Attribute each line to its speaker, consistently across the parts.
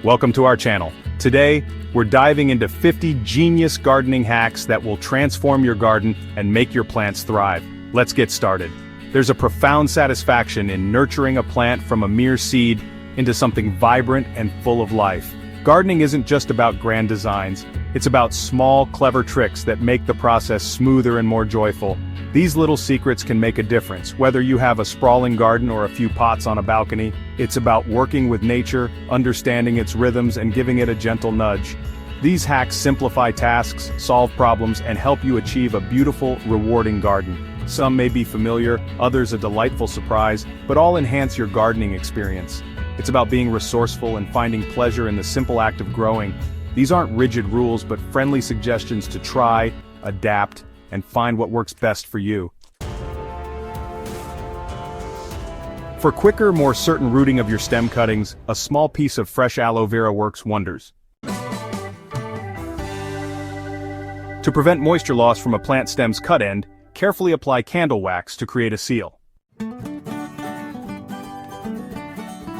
Speaker 1: Welcome to our channel. Today, we're diving into 50 genius gardening hacks that will transform your garden and make your plants thrive. Let's get started. There's a profound satisfaction in nurturing a plant from a mere seed into something vibrant and full of life. Gardening isn't just about grand designs, it's about small, clever tricks that make the process smoother and more joyful. These little secrets can make a difference, whether you have a sprawling garden or a few pots on a balcony. It's about working with nature, understanding its rhythms, and giving it a gentle nudge. These hacks simplify tasks, solve problems, and help you achieve a beautiful, rewarding garden. Some may be familiar, others a delightful surprise, but all enhance your gardening experience. It's about being resourceful and finding pleasure in the simple act of growing. These aren't rigid rules, but friendly suggestions to try, adapt, and find what works best for you. For quicker, more certain rooting of your stem cuttings, a small piece of fresh aloe vera works wonders. To prevent moisture loss from a plant stem's cut end, carefully apply candle wax to create a seal.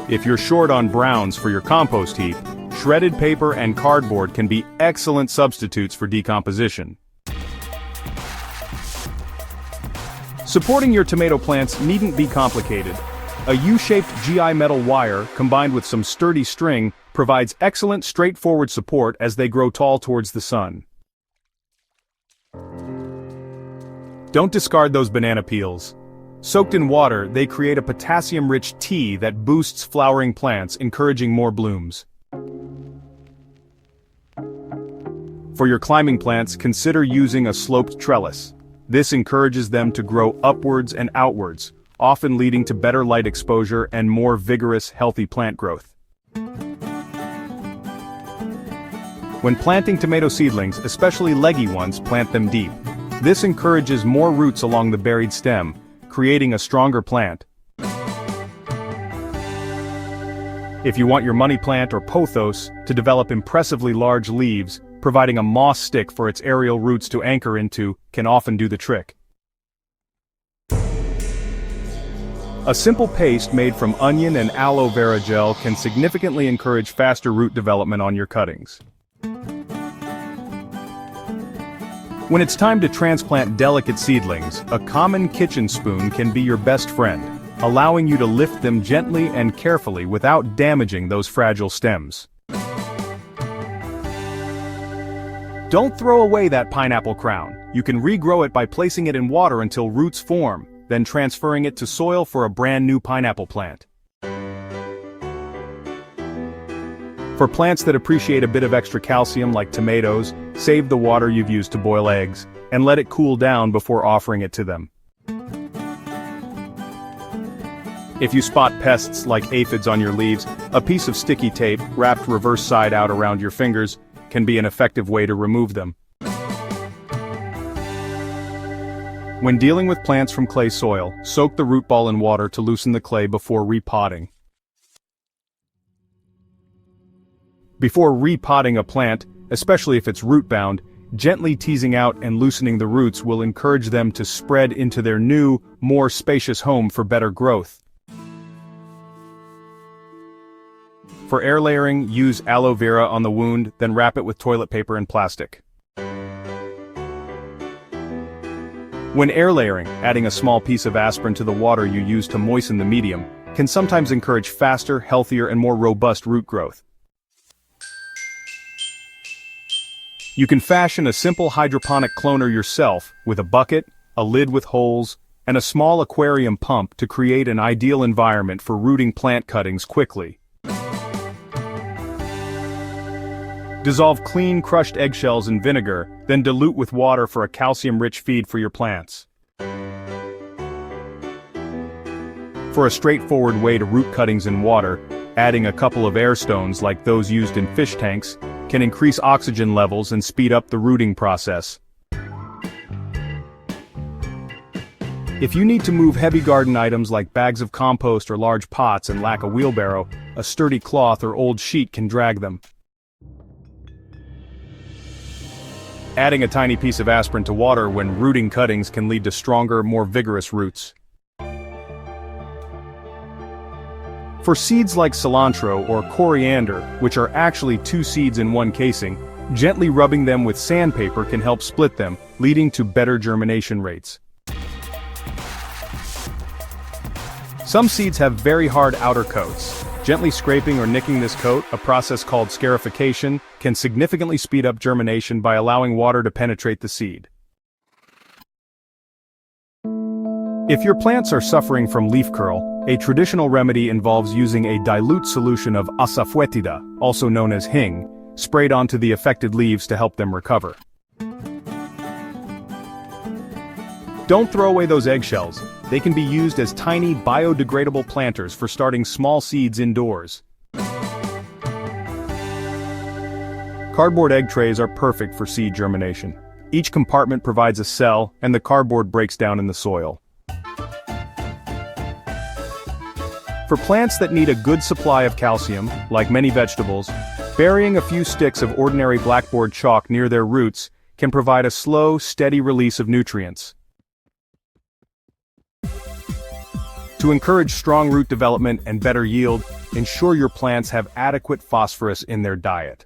Speaker 1: If you're short on browns for your compost heap, shredded paper and cardboard can be excellent substitutes for decomposition. Supporting your tomato plants needn't be complicated. A U-shaped GI metal wire, combined with some sturdy string, provides excellent straightforward support as they grow tall towards the sun. Don't discard those banana peels. Soaked in water, they create a potassium-rich tea that boosts flowering plants, encouraging more blooms. For your climbing plants, consider using a sloped trellis. This encourages them to grow upwards and outwards, often leading to better light exposure and more vigorous, healthy plant growth. When planting tomato seedlings, especially leggy ones, plant them deep. This encourages more roots along the buried stem, creating a stronger plant. If you want your money plant or pothos to develop impressively large leaves, providing a moss stick for its aerial roots to anchor into can often do the trick. A simple paste made from onion and aloe vera gel can significantly encourage faster root development on your cuttings. When it's time to transplant delicate seedlings, a common kitchen spoon can be your best friend, allowing you to lift them gently and carefully without damaging those fragile stems. Don't throw away that pineapple crown. You can regrow it by placing it in water until roots form, then transferring it to soil for a brand new pineapple plant. For plants that appreciate a bit of extra calcium like tomatoes, save the water you've used to boil eggs, and let it cool down before offering it to them. If you spot pests like aphids on your leaves, a piece of sticky tape, wrapped reverse side out around your fingers, can be an effective way to remove them. When dealing with plants from clay soil, soak the root ball in water to loosen the clay before repotting. Before repotting a plant, especially if it's root-bound, gently teasing out and loosening the roots will encourage them to spread into their new, more spacious home for better growth. For air layering, use aloe vera on the wound, then wrap it with toilet paper and plastic. When air layering, adding a small piece of aspirin to the water you use to moisten the medium can sometimes encourage faster, healthier, and more robust root growth. You can fashion a simple hydroponic cloner yourself with a bucket, a lid with holes, and a small aquarium pump to create an ideal environment for rooting plant cuttings quickly. Dissolve clean, crushed eggshells in vinegar, then dilute with water for a calcium-rich feed for your plants. For a straightforward way to root cuttings in water, adding a couple of air stones like those used in fish tanks can increase oxygen levels and speed up the rooting process. If you need to move heavy garden items like bags of compost or large pots and lack a wheelbarrow, a sturdy cloth or old sheet can drag them. Adding a tiny piece of aspirin to water when rooting cuttings can lead to stronger, more vigorous roots. For seeds like cilantro or coriander, which are actually two seeds in one casing, gently rubbing them with sandpaper can help split them, leading to better germination rates. Some seeds have very hard outer coats. Gently scraping or nicking this coat, a process called scarification, can significantly speed up germination by allowing water to penetrate the seed. If your plants are suffering from leaf curl, a traditional remedy involves using a dilute solution of asafoetida, also known as hing, sprayed onto the affected leaves to help them recover. Don't throw away those eggshells. They can be used as tiny biodegradable planters for starting small seeds indoors. Cardboard egg trays are perfect for seed germination. Each compartment provides a cell, and the cardboard breaks down in the soil. For plants that need a good supply of calcium, like many vegetables, burying a few sticks of ordinary blackboard chalk near their roots can provide a slow, steady release of nutrients. To encourage strong root development and better yield, ensure your plants have adequate phosphorus in their diet.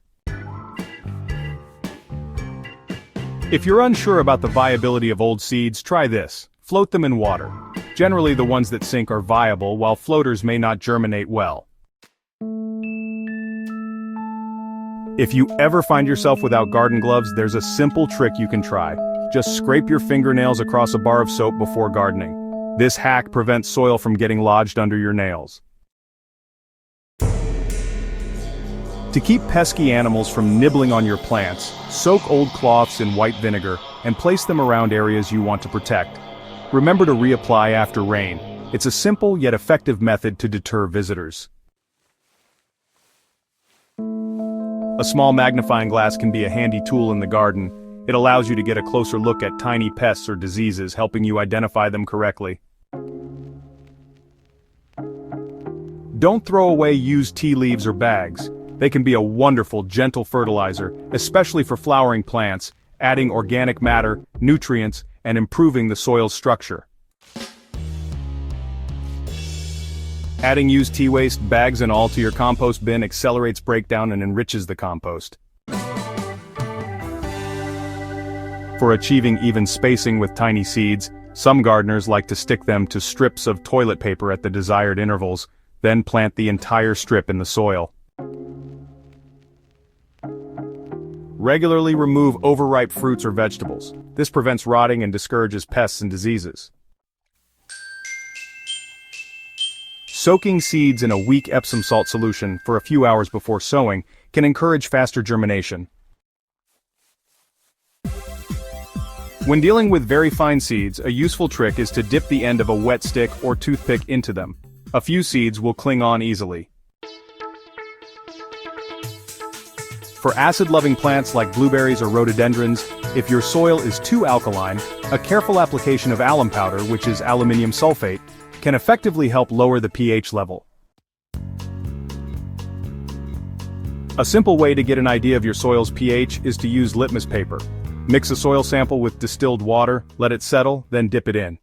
Speaker 1: If you're unsure about the viability of old seeds, try this. Float them in water. Generally, the ones that sink are viable, while floaters may not germinate well. If you ever find yourself without garden gloves, there's a simple trick you can try. Just scrape your fingernails across a bar of soap before gardening. This hack prevents soil from getting lodged under your nails. To keep pesky animals from nibbling on your plants, soak old cloths in white vinegar and place them around areas you want to protect. Remember to reapply after rain. It's a simple yet effective method to deter visitors. A small magnifying glass can be a handy tool in the garden. It allows you to get a closer look at tiny pests or diseases, helping you identify them correctly. Don't throw away used tea leaves or bags. They can be a wonderful, gentle fertilizer, especially for flowering plants, adding organic matter, nutrients, and improving the soil's structure. Adding used tea waste, bags and all to your compost bin accelerates breakdown and enriches the compost. For achieving even spacing with tiny seeds, some gardeners like to stick them to strips of toilet paper at the desired intervals, then plant the entire strip in the soil. Regularly remove overripe fruits or vegetables. This prevents rotting and discourages pests and diseases. Soaking seeds in a weak Epsom salt solution for a few hours before sowing can encourage faster germination. When dealing with very fine seeds, a useful trick is to dip the end of a wet stick or toothpick into them. A few seeds will cling on easily. For acid-loving plants like blueberries or rhododendrons, if your soil is too alkaline, a careful application of alum powder, which is aluminium sulfate, can effectively help lower the pH level. A simple way to get an idea of your soil's pH is to use litmus paper. Mix a soil sample with distilled water, let it settle, then dip it in.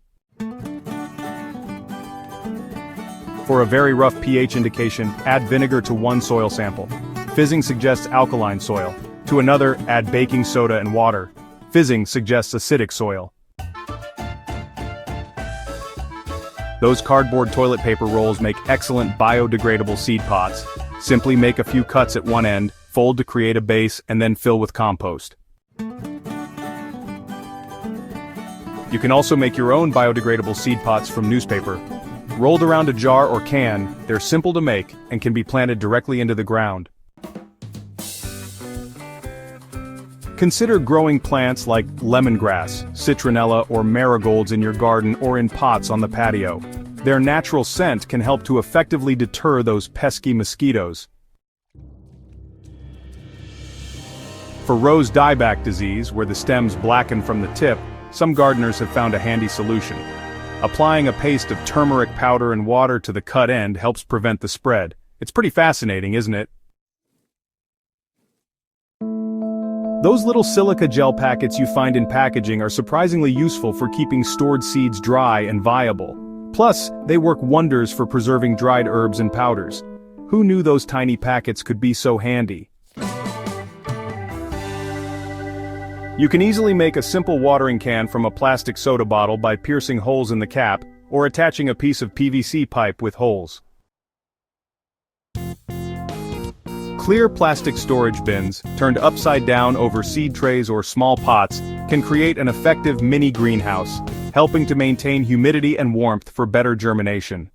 Speaker 1: For a very rough pH indication, add vinegar to one soil sample. Fizzing suggests alkaline soil. To another, add baking soda and water. Fizzing suggests acidic soil. Those cardboard toilet paper rolls make excellent biodegradable seed pots. Simply make a few cuts at one end, fold to create a base, and then fill with compost. You can also make your own biodegradable seed pots from newspaper. Rolled around a jar or can, they're simple to make and can be planted directly into the ground. Consider growing plants like lemongrass, citronella, or marigolds in your garden or in pots on the patio. Their natural scent can help to effectively deter those pesky mosquitoes. For rose dieback disease, where the stems blacken from the tip, some gardeners have found a handy solution. Applying a paste of turmeric powder and water to the cut end helps prevent the spread. It's pretty fascinating, isn't it? Those little silica gel packets you find in packaging are surprisingly useful for keeping stored seeds dry and viable. Plus, they work wonders for preserving dried herbs and powders. Who knew those tiny packets could be so handy? You can easily make a simple watering can from a plastic soda bottle by piercing holes in the cap, or attaching a piece of PVC pipe with holes. Clear plastic storage bins, turned upside down over seed trays or small pots, can create an effective mini greenhouse, helping to maintain humidity and warmth for better germination.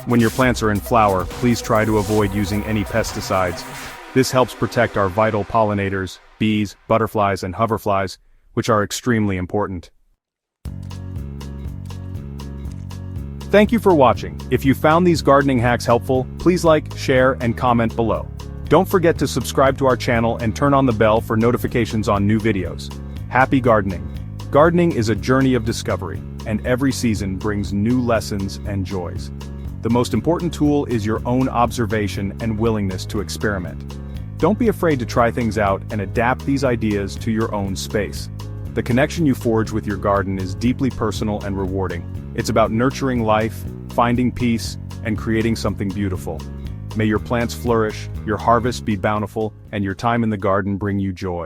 Speaker 1: When your plants are in flower, please try to avoid using any pesticides. This helps protect our vital pollinators, bees, butterflies, and hoverflies, which are extremely important. Thank you for watching. If you found these gardening hacks helpful, please like, share, and comment below. Don't forget to subscribe to our channel and turn on the bell for notifications on new videos. Happy gardening! Gardening is a journey of discovery, and every season brings new lessons and joys. The most important tool is your own observation and willingness to experiment. Don't be afraid to try things out and adapt these ideas to your own space. The connection you forge with your garden is deeply personal and rewarding. It's about nurturing life, finding peace, and creating something beautiful. May your plants flourish, your harvest be bountiful, and your time in the garden bring you joy.